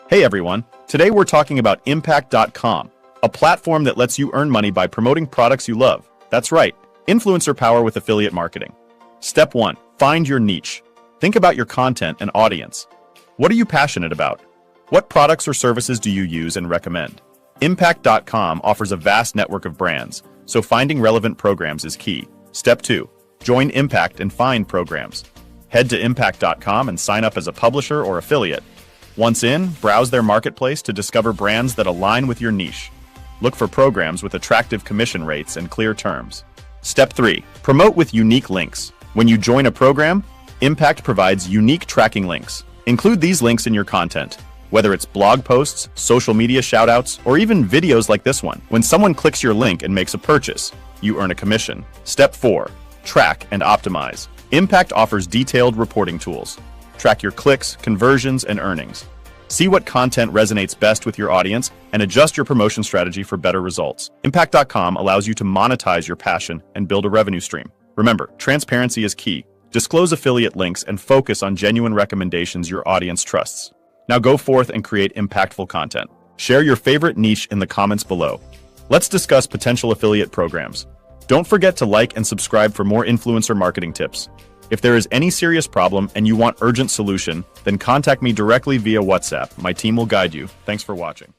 Hey everyone, today we're talking about Impact.com, a platform that lets you earn money by promoting products you love. That's right, influencer power with affiliate marketing. Step 1. Find your niche. Think about your content and audience. What are you passionate about? What products or services do you use and recommend? Impact.com offers a vast network of brands, so finding relevant programs is key. Step 2. Join Impact and find programs. Head to Impact.com and sign up as a publisher or affiliate. Once in, browse their marketplace to discover brands that align with your niche. Look for programs with attractive commission rates and clear terms. Step 3. Promote with unique links. When you join a program, Impact provides unique tracking links. Include these links in your content, whether it's blog posts, social media shoutouts, or even videos like this one. When someone clicks your link and makes a purchase, you earn a commission. Step 4. Track and optimize. Impact offers detailed reporting tools. Track your clicks, conversions, and earnings. See what content resonates best with your audience and adjust your promotion strategy for better results. Impact.com allows you to monetize your passion and build a revenue stream. Remember, transparency is key. Disclose affiliate links and focus on genuine recommendations your audience trusts. Now go forth and create impactful content. Share your favorite niche in the comments below. Let's discuss potential affiliate programs. Don't forget to like and subscribe for more influencer marketing tips. If there is any serious problem and you want urgent solution, then contact me directly via WhatsApp. My team will guide you. Thanks for watching.